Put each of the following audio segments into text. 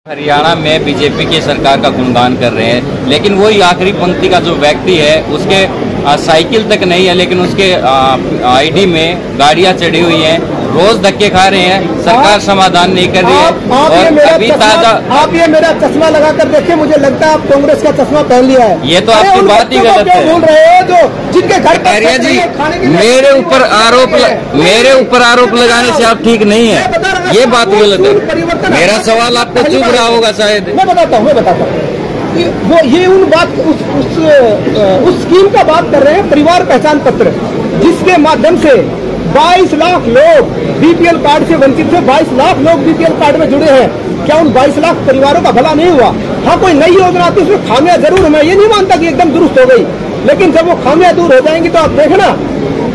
हरियाणा में बीजेपी की सरकार का गुणगान कर रहे हैं, लेकिन वही आखिरी पंक्ति का जो व्यक्ति है उसके साइकिल तक नहीं है, लेकिन उसके आईडी में गाड़ियां चढ़ी हुई हैं, रोज धक्के खा रहे हैं, सरकार समाधान नहीं कर रही है। और अभी ताजा आप ये मेरा चश्मा लगा कर देखिए, मुझे लगता है आप कांग्रेस का चश्मा पहन लिया है। ये तो आपकी बात ही गलत है। बोल रहे हो जो जिनके घर खैरिया जी, मेरे ऊपर आरोप लगाने से आप ठीक नहीं है, ये बात गलत है। मेरा सवाल आपको चुभ रहा होगा शायद। मैं बताता हूँ वो ये उस स्कीम का बात कर रहे हैं, परिवार पहचान पत्र, जिसके माध्यम से 22 लाख लोग बीपीएल कार्ड से वंचित थे। 22 लाख लोग बीपीएल कार्ड में जुड़े हैं। क्या उन 22 लाख परिवारों का भला नहीं हुआ? हाँ, कोई नई योजना आती है, उसमें खामियां जरूर। मैं ये नहीं मानता कि एकदम दुरुस्त हो गई, लेकिन जब वो खामियां दूर हो जाएंगी तो आप देखना,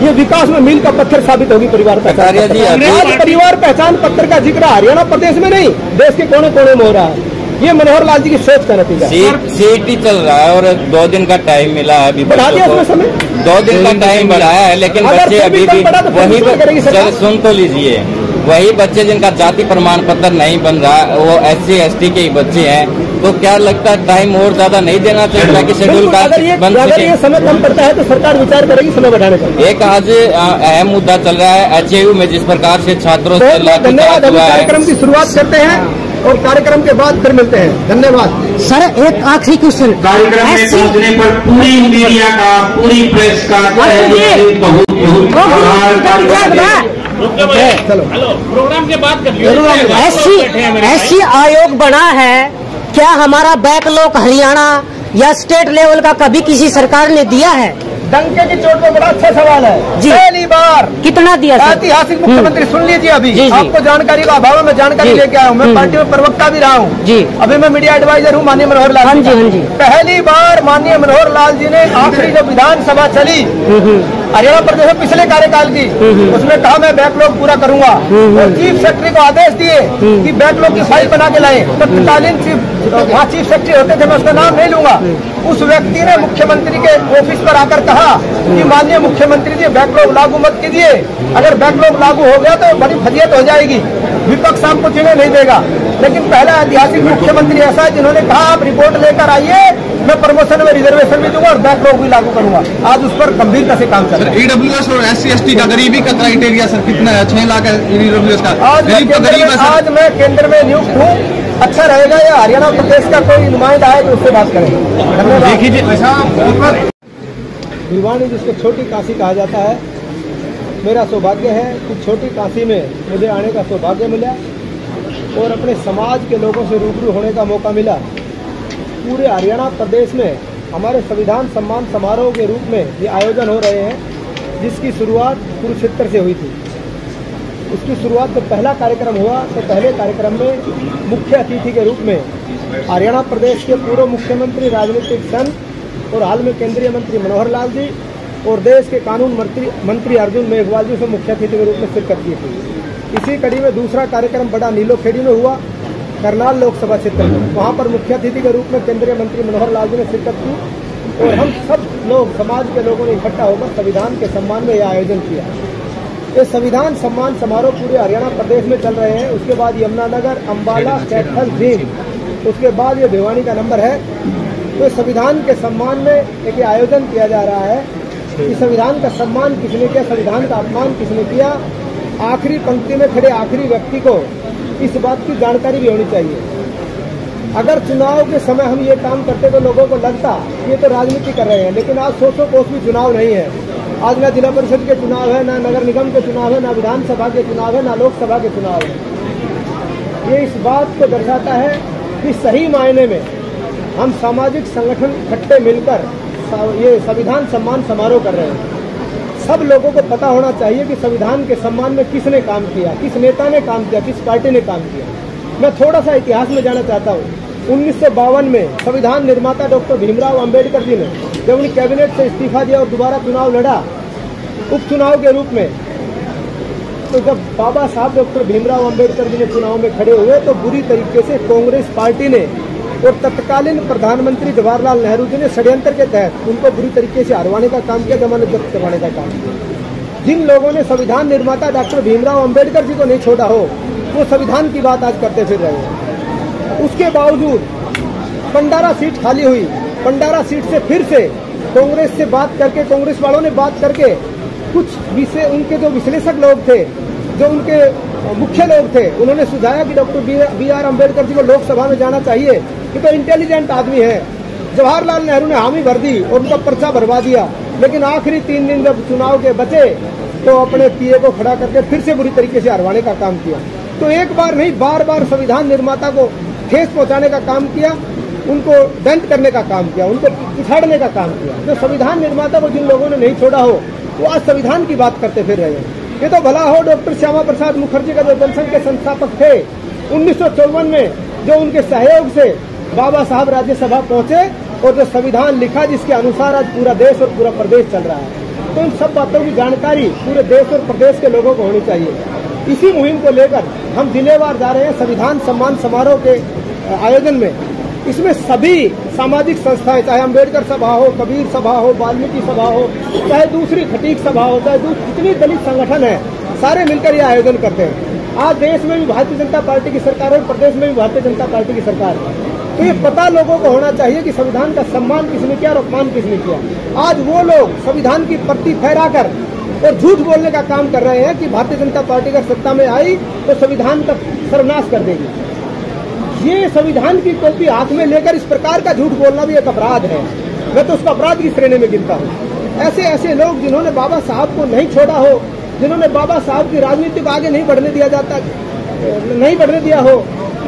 ये विकास में मील का पत्थर साबित होगी परिवार पहचान पत्र। आज परिवार पहचान पत्र का जिक्र हरियाणा प्रदेश में नहीं, देश के कोने कोने में हो रहा है। ये मनोहर लाल जी की सोच का नतीजा। सीट ही चल रहा है और 2 दिन का टाइम मिला है, बढ़ा दिया उसमें समय, 2 दिन का टाइम बढ़ाया है, लेकिन बच्चे अभी भी वही सुन तो लीजिए, वही बच्चे जिनका जाति प्रमाण पत्र नहीं बन रहा, वो SC ST के ही बच्चे हैं। तो क्या लगता है टाइम और ज्यादा नहीं देना चाहिए ताकि शेड्यूल का बन सके? ये समय कम पड़ता है तो सरकार विचार करेगी समय बढ़ाने का। एक आज अहम मुद्दा चल रहा है HAU में, जिस प्रकार से छात्रों से धन्यवाद। कार्यक्रम की शुरुआत करते हैं और कार्यक्रम के बाद फिर मिलते हैं। धन्यवाद सर। एक आखिरी क्वेश्चन, कार्यक्रम में पहुंचने पर पूरी मीडिया का, पूरी प्रेस का बहुत चलो प्रोग्राम के बाद कर SC आयोग बना है, क्या हमारा बैकलॉग हरियाणा या स्टेट लेवल का कभी किसी सरकार ने दिया है? डंके की चोट पर बड़ा अच्छा सवाल है जी। पहली बार कितना दिया? ऐतिहासिक मुख्यमंत्री सुन लीजिए। अभी आपको जानकारी का अभाव है, मैं जानकारी लेके आया हूँ। मैं पार्टी में प्रवक्ता भी रहा हूँ जी। अभी मैं मीडिया एडवाइजर हूँ माननीय मनोहर लाल जी। हाँ जी। पहली बार माननीय मनोहर लाल जी ने आखिरी जो विधानसभा चली हरियाणा प्रदेश में पिछले कार्यकाल की, उसमें कहा मैं बैकलॉग पूरा करूंगा और चीफ सेक्रेटरी को आदेश दिए कि बैकलॉग की फाइल बना के लाए। तत्कालीन वहाँ चीफ सेक्रेटरी होते थे, मैं उसका नाम नहीं लूंगा, उस व्यक्ति ने मुख्यमंत्री के ऑफिस पर आकर कहा कि माननीय मुख्यमंत्री जी बैकलॉग लागू मत कीजिए, अगर बैकलॉग लागू हो गया तो बड़ी फजियत हो जाएगी, विपक्ष आपको चुने नहीं देगा। लेकिन पहला ऐतिहासिक मुख्यमंत्री ऐसा है जिन्होंने कहा आप रिपोर्ट लेकर आइए, मैं प्रमोशन में रिजर्वेशन भी दूंगा और बैकलॉग भी लागू करूंगा। आज उस पर गंभीरता से काम चल रहा है। EWS और SC ST का गरीबी का क्राइटेरिया सर कितना है? 6 लाख है EWS का। आज मैं केंद्र में नियुक्त हूँ, अच्छा रहेगा या हरियाणा प्रदेश का कोई नुमाइंदा है तो उससे बात करें। धन्यवाद। भिवानी, जिसको छोटी काशी कहा जाता है, मेरा सौभाग्य है कि छोटी काशी में मुझे आने का सौभाग्य मिला और अपने समाज के लोगों से रूबरू होने का मौका मिला। पूरे हरियाणा प्रदेश में हमारे संविधान सम्मान समारोह के रूप में ये आयोजन हो रहे हैं, जिसकी शुरुआत कुरुक्षेत्र से हुई थी। उसकी शुरुआत जब पहला कार्यक्रम हुआ तो पहले कार्यक्रम में मुख्य अतिथि के रूप में हरियाणा प्रदेश के पूर्व मुख्यमंत्री, राजनीतिक संत और हाल में केंद्रीय मंत्री मनोहर लाल जी और देश के कानून मंत्री अर्जुन मेघवाल जी से मुख्य अतिथि के रूप में शिरकत की थी। इसी कड़ी में दूसरा कार्यक्रम बड़ा नीलोखेड़ी में हुआ, करनाल लोकसभा क्षेत्र में। वहाँ पर मुख्य अतिथि के रूप में केंद्रीय मंत्री मनोहर लाल जी ने शिरकत की और हम सब लोग, समाज के लोगों ने इकट्ठा होकर संविधान के सम्मान में यह आयोजन किया। ये संविधान सम्मान समारोह पूरे हरियाणा प्रदेश में चल रहे हैं। उसके बाद यमुनानगर, अम्बाला, कैथल, जींद, उसके बाद ये भिवानी का नंबर है। तो संविधान के सम्मान में एक आयोजन किया जा रहा है कि संविधान का सम्मान किसने किया, संविधान का अपमान किसने किया। आखिरी पंक्ति में खड़े आखिरी व्यक्ति को इस बात की जानकारी भी होनी चाहिए। अगर चुनाव के समय हम ये काम करते तो लोगों को लगता ये तो राजनीति कर रहे हैं, लेकिन आज 100 कोस भी चुनाव नहीं है। आज ना जिला परिषद के चुनाव है, ना नगर निगम के चुनाव है, ना विधानसभा के चुनाव है, ना लोकसभा के चुनाव है। ये इस बात को दर्शाता है कि सही मायने में हम सामाजिक संगठन इकट्ठे मिलकर ये संविधान सम्मान समारोह कर रहे हैं। सब लोगों को पता होना चाहिए कि संविधान के सम्मान में किसने काम किया, किस नेता ने काम किया, किस पार्टी ने काम किया। मैं थोड़ा सा इतिहास में जाना चाहता हूँ। 1952 में संविधान निर्माता डॉक्टर भीमराव अंबेडकर जी ने जब उन्हें कैबिनेट से इस्तीफा दिया और दोबारा चुनाव लड़ा उपचुनाव के रूप में, तो जब बाबा साहब डॉक्टर भीमराव अंबेडकर जी ने चुनाव में खड़े हुए तो बुरी तरीके से कांग्रेस पार्टी ने और तत्कालीन प्रधानमंत्री जवाहरलाल नेहरू जी ने षड्यंत्र के तहत उनको बुरी तरीके से हरवाने का काम किया, जमानत जब्त करवाने का काम किया। जिन लोगों ने संविधान निर्माता डॉक्टर भीमराव अंबेडकर जी को नहीं छोड़ा हो, वो संविधान की बात आज करते फिर रहे हैं। उसके बावजूद पंडारा सीट खाली हुई। पंडारा सीट से फिर से कांग्रेस से बात करके, कांग्रेस वालों ने बात करके कुछ विषय, उनके जो विश्लेषक लोग थे, जो उनके मुख्य लोग थे, उन्होंने सुझाया कि डॉक्टर बी.आर. अम्बेडकर जी को लोकसभा में जाना चाहिए, कि तो इंटेलिजेंट आदमी है। जवाहरलाल नेहरू ने हामी भर दी और उनका पर्चा भरवा दिया, लेकिन आखिरी 3 दिन जब चुनाव के बचे तो अपने पीए को खड़ा करके फिर से बुरी तरीके से हरवाने का काम किया। तो एक बार नहीं, बार बार संविधान निर्माता को ठेस पहुंचाने का काम किया, उनको दंड करने का काम किया, उनको पिछाड़ने का काम किया। जो संविधान निर्माता को जिन लोगों ने नहीं छोड़ा हो, वो आज संविधान की बात करते फिर रहे हैं। ये तो भला हो डॉक्टर श्यामा प्रसाद मुखर्जी का जो जनसंघ के संस्थापक थे, 1954 में जो उनके सहयोग से बाबा साहब राज्यसभा पहुंचे और जो संविधान लिखा जिसके अनुसार आज पूरा देश और पूरा प्रदेश चल रहा है। तो इन सब बातों की जानकारी पूरे देश और प्रदेश के लोगों को होनी चाहिए। इसी मुहिम को लेकर हम जिलेवार जा रहे हैं संविधान सम्मान समारोह के आयोजन में। इसमें सभी सामाजिक संस्थाएं, चाहे अम्बेडकर सभा हो, कबीर सभा हो, वाल्मीकि सभा हो, चाहे दूसरी खटीक सभा हो, चाहे जितनी दलित संगठन है, सारे मिलकर यह आयोजन करते हैं। आज देश में भी भारतीय जनता पार्टी की सरकार है और प्रदेश में भी भारतीय जनता पार्टी की सरकार है। तो ये पता लोगों को होना चाहिए कि संविधान का सम्मान किसने किया और अपमान किसने किया। आज वो लोग संविधान की पट्टी फहराकर और झूठ बोलने का काम कर रहे हैं कि भारतीय जनता पार्टी अगर सत्ता में आई तो संविधान का सर्वनाश कर देगी। ये संविधान की कॉपी हाथ में लेकर इस प्रकार का झूठ बोलना भी एक अपराध है। मैं तो उसको अपराध की श्रेणी में गिनता हूँ। ऐसे ऐसे लोग जिन्होंने बाबा साहब को नहीं छोड़ा हो, जिन्होंने बाबा साहब की राजनीति को आगे नहीं बढ़ने दिया हो,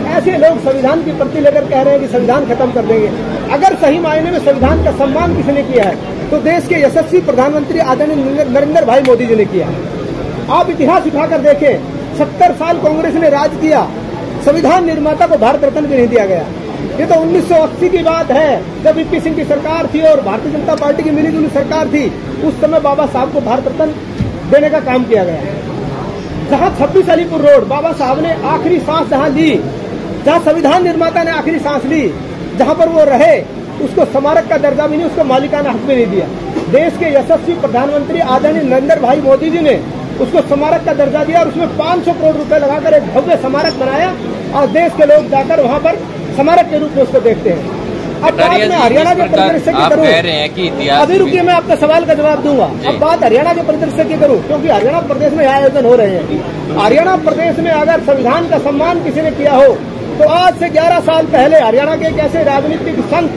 ऐसे लोग संविधान की प्रति लेकर कह रहे हैं कि संविधान खत्म कर देंगे। अगर सही मायने में संविधान का सम्मान किसने किया है तो देश के यशस्वी प्रधानमंत्री आदरणीय नरेंद्र भाई मोदी जी ने किया। आप इतिहास उठाकर देखें, 70 साल कांग्रेस ने राज किया, संविधान निर्माता को भारत रत्न भी नहीं दिया गया। ये तो 1980 की बात है, जब वीपी सिंह की सरकार थी और भारतीय जनता पार्टी की मिलीजुली सरकार थी। उस समय बाबा साहब को भारत रत्न देने का काम किया गया। जहां 26 अलीपुर रोड बाबा साहब ने आखिरी सांस जहां ली, जहां संविधान निर्माता ने आखिरी सांस ली, जहां पर वो रहे, उसको स्मारक का दर्जा भी नहीं, उसको मालिकाना हक भी नहीं दिया। देश के यशस्वी प्रधानमंत्री आदरणीय नरेंद्र भाई मोदी जी ने उसको स्मारक का दर्जा दिया और उसमें 500 करोड़ रुपए लगाकर एक भव्य स्मारक बनाया और देश के लोग जाकर वहां पर स्मारक के रूप में उसको देखते हैं। अब बात में हरियाणा के परिदृश्य की करूँ, अभी रुकिए, मैं आपके सवाल का जवाब दूंगा। अब बात हरियाणा के परिदृश्य की करूँ, क्योंकि हरियाणा प्रदेश में आयोजन हो रहे हैं। हरियाणा प्रदेश में अगर संविधान का सम्मान किसी ने किया हो तो आज से 11 साल पहले हरियाणा के एक ऐसे राजनीतिक संत,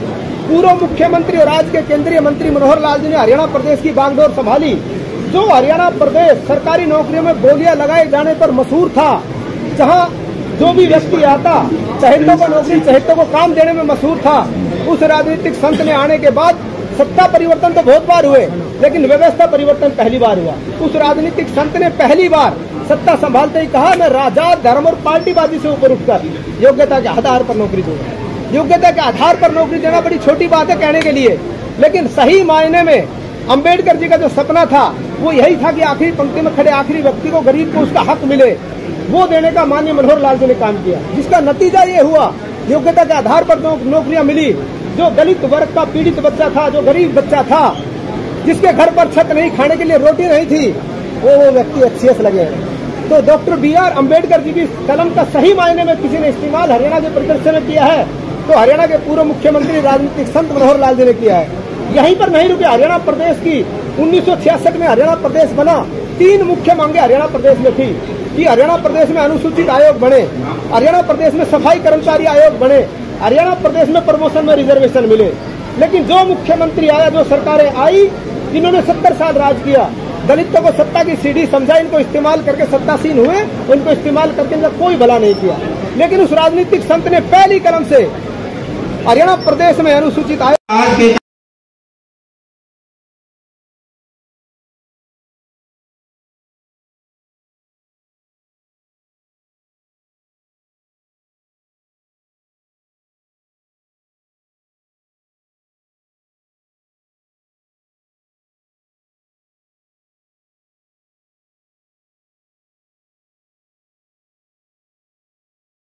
पूर्व मुख्यमंत्री और आज के केंद्रीय मंत्री मनोहर लाल जी ने हरियाणा प्रदेश की बागडोर संभाली। जो हरियाणा प्रदेश सरकारी नौकरियों में बोलियां लगाए जाने पर मशहूर था, जहां जो भी व्यक्ति आता चहेतों को नौकरी, चहेतों को काम देने में मशहूर था, उस राजनीतिक संत ने आने के बाद सत्ता परिवर्तन तो बहुत बार हुए, लेकिन व्यवस्था परिवर्तन पहली बार हुआ। उस राजनीतिक संत ने पहली बार सत्ता संभालते ही कहा, मैं राजा, धर्म और पार्टीबाजी से ऊपर उठकर योग्यता के आधार पर नौकरी दूंगा। योग्यता के आधार पर नौकरी देना बड़ी छोटी बात है कहने के लिए, लेकिन सही मायने में अंबेडकर जी का जो सपना था वो यही था कि आखिरी पंक्ति में खड़े आखिरी व्यक्ति को, गरीब को उसका हक मिले, वो देने का माननीय मनोहर लाल जी ने काम किया, जिसका नतीजा ये हुआ योग्यता के आधार पर नौकरियां मिली। जो दलित वर्ग का पीड़ित बच्चा था, जो गरीब बच्चा था, जिसके घर पर छत नहीं, खाने के लिए रोटी नहीं थी, वो व्यक्ति अच्छे से लगे। तो डॉक्टर बी.आर. अम्बेडकर जी की कलम का सही मायने में किसी ने इस्तेमाल हरियाणा के परिदृश्य में किया है तो हरियाणा के पूर्व मुख्यमंत्री राजनीतिक संत मनोहर लाल जी ने किया है। यहीं पर नहीं रुके, हरियाणा प्रदेश की 1966 में हरियाणा प्रदेश बना। 3 मुख्य मांगे हरियाणा प्रदेश में थी कि हरियाणा प्रदेश में अनुसूचित आयोग बने, हरियाणा प्रदेश में सफाई कर्मचारी आयोग बने, हरियाणा प्रदेश में प्रमोशन में रिजर्वेशन मिले। लेकिन जो मुख्यमंत्री आया, जो सरकारें आई, जिन्होंने 70 साल राज किया, दलितों को सत्ता की सीढ़ी समझा, इनको इस्तेमाल करके सत्तासीन हुए, उनको इस्तेमाल करके इनका कोई भला नहीं किया। लेकिन उस राजनीतिक संत ने पहली कलम से हरियाणा प्रदेश में अनुसूचित आयोग